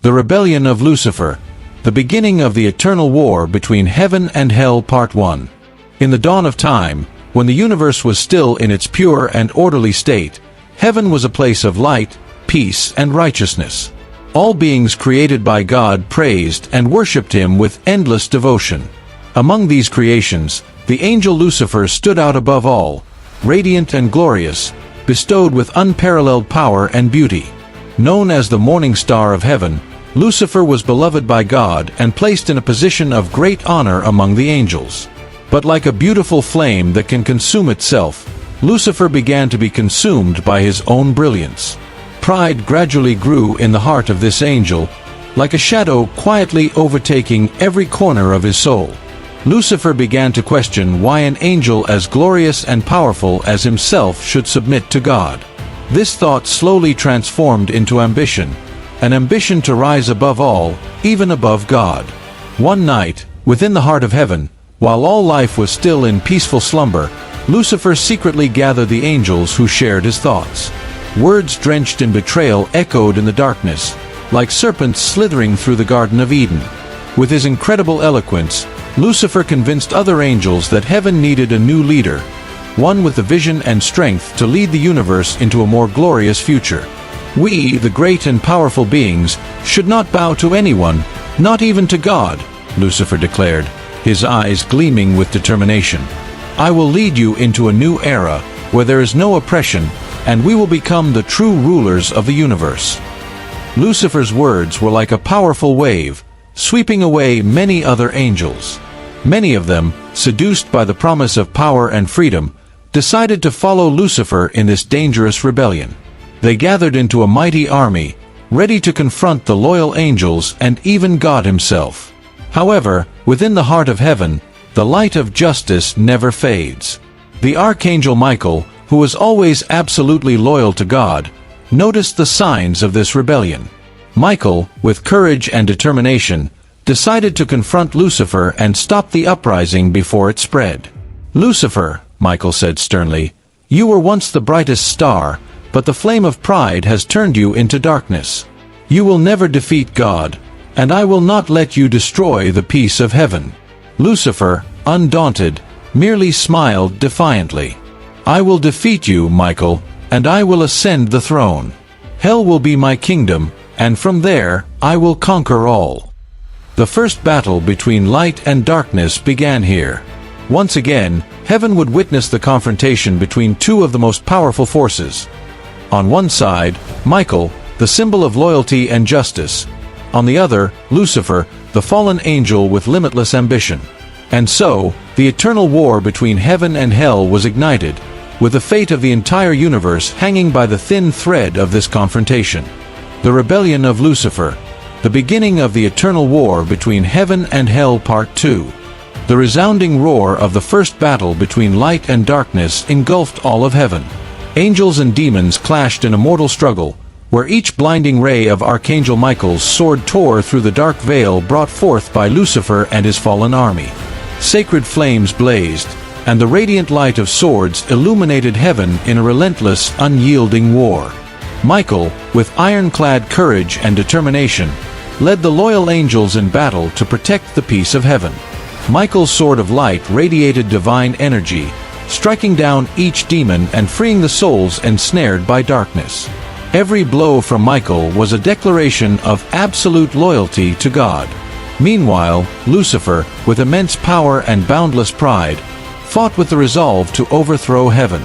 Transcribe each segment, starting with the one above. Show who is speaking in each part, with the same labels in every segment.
Speaker 1: The Rebellion of Lucifer, the beginning of the eternal war between heaven and hell. Part 1. In the dawn of time, when the universe was still in its pure and orderly state, heaven was a place of light, peace, and righteousness. All beings created by God praised and worshipped Him with endless devotion. Among these creations, the angel Lucifer stood out above all, radiant and glorious, bestowed with unparalleled power and beauty. Known as the morning star of heaven, Lucifer was beloved by God and placed in a position of great honor among the angels. But like a beautiful flame that can consume itself, Lucifer began to be consumed by his own brilliance. Pride gradually grew in the heart of this angel, like a shadow quietly overtaking every corner of his soul. Lucifer began to question why an angel as glorious and powerful as himself should submit to God. This thought slowly transformed into ambition, an ambition to rise above all, even above God. One night, within the heart of heaven, while all life was still in peaceful slumber, Lucifer secretly gathered the angels who shared his thoughts. Words drenched in betrayal echoed in the darkness, like serpents slithering through the Garden of Eden. With his incredible eloquence, Lucifer convinced other angels that heaven needed a new leader, one with the vision and strength to lead the universe into a more glorious future. We, the great and powerful beings, should not bow to anyone, not even to God, Lucifer declared, his eyes gleaming with determination. I will lead you into a new era, where there is no oppression, and we will become the true rulers of the universe. Lucifer's words were like a powerful wave, sweeping away many other angels. Many of them, seduced by the promise of power and freedom, decided to follow Lucifer in this dangerous rebellion. They gathered into a mighty army, ready to confront the loyal angels and even God himself. However, within the heart of heaven, the light of justice never fades. The archangel Michael, who was always absolutely loyal to God, noticed the signs of this rebellion. Michael, with courage and determination, decided to confront Lucifer and stop the uprising before it spread. "Lucifer," Michael said sternly, "you were once the brightest star, but the flame of pride has turned you into darkness. You will never defeat God, and I will not let you destroy the peace of heaven." Lucifer, undaunted, merely smiled defiantly. "I will defeat you, Michael, and I will ascend the throne. Hell will be my kingdom, and from there, I will conquer all." The first battle between light and darkness began here. Once again, heaven would witness the confrontation between two of the most powerful forces. On one side, Michael, the symbol of loyalty and justice. On the other, Lucifer, the fallen angel with limitless ambition. And so, the eternal war between heaven and hell was ignited, with the fate of the entire universe hanging by the thin thread of this confrontation. The Rebellion of Lucifer, the beginning of the eternal war between heaven and hell. Part 2. The resounding roar of the first battle between light and darkness engulfed all of heaven. Angels and demons clashed in a mortal struggle, where each blinding ray of Archangel Michael's sword tore through the dark veil brought forth by Lucifer and his fallen army. Sacred flames blazed, and the radiant light of swords illuminated heaven in a relentless, unyielding war. Michael, with ironclad courage and determination, led the loyal angels in battle to protect the peace of heaven. Michael's sword of light radiated divine energy, striking down each demon and freeing the souls ensnared by darkness. Every blow from Michael was a declaration of absolute loyalty to God. Meanwhile, Lucifer, with immense power and boundless pride, fought with the resolve to overthrow heaven.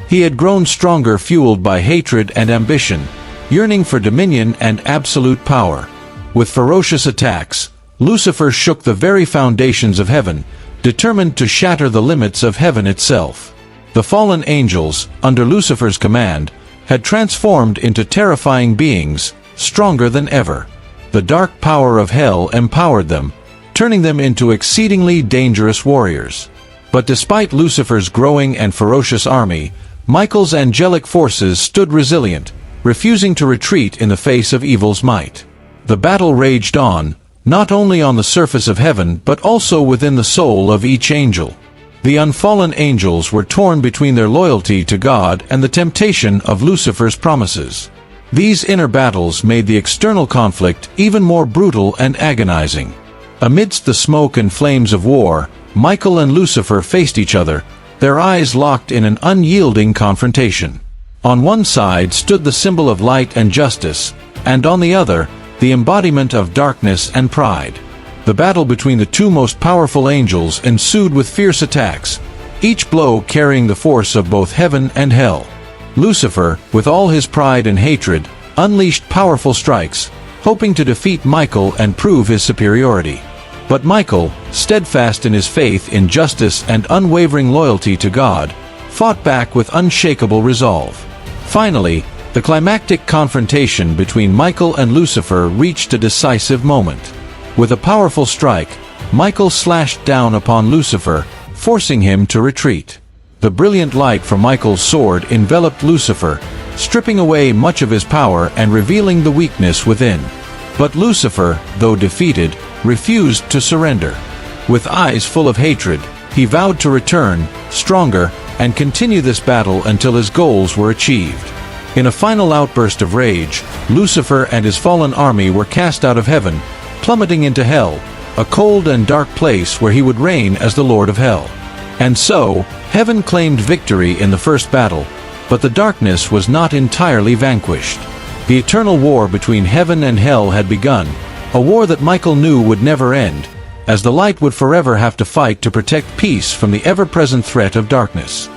Speaker 1: He had grown stronger, fueled by hatred and ambition, yearning for dominion and absolute power. With ferocious attacks, Lucifer shook the very foundations of heaven, determined to shatter the limits of heaven itself. The fallen angels, under Lucifer's command, had transformed into terrifying beings, stronger than ever. The dark power of hell empowered them, turning them into exceedingly dangerous warriors. But despite Lucifer's growing and ferocious army, Michael's angelic forces stood resilient, refusing to retreat in the face of evil's might. The battle raged on, not only on the surface of heaven but also within the soul of each angel. The unfallen angels were torn between their loyalty to God and the temptation of Lucifer's promises. These inner battles made the external conflict even more brutal and agonizing. Amidst the smoke and flames of war, Michael and Lucifer faced each other, their eyes locked in an unyielding confrontation. On one side stood the symbol of light and justice, and on the other, the embodiment of darkness and pride. The battle between the two most powerful angels ensued with fierce attacks, each blow carrying the force of both heaven and hell. Lucifer, with all his pride and hatred, unleashed powerful strikes, hoping to defeat Michael and prove his superiority. But Michael, steadfast in his faith in justice and unwavering loyalty to God, fought back with unshakable resolve. Finally, the climactic confrontation between Michael and Lucifer reached a decisive moment. With a powerful strike, Michael slashed down upon Lucifer, forcing him to retreat. The brilliant light from Michael's sword enveloped Lucifer, stripping away much of his power and revealing the weakness within. But Lucifer, though defeated, refused to surrender. With eyes full of hatred, he vowed to return, stronger, and continue this battle until his goals were achieved. In a final outburst of rage, Lucifer and his fallen army were cast out of heaven, plummeting into hell, a cold and dark place where he would reign as the Lord of Hell. And so, heaven claimed victory in the first battle, but the darkness was not entirely vanquished. The eternal war between heaven and hell had begun, a war that Michael knew would never end, as the light would forever have to fight to protect peace from the ever-present threat of darkness.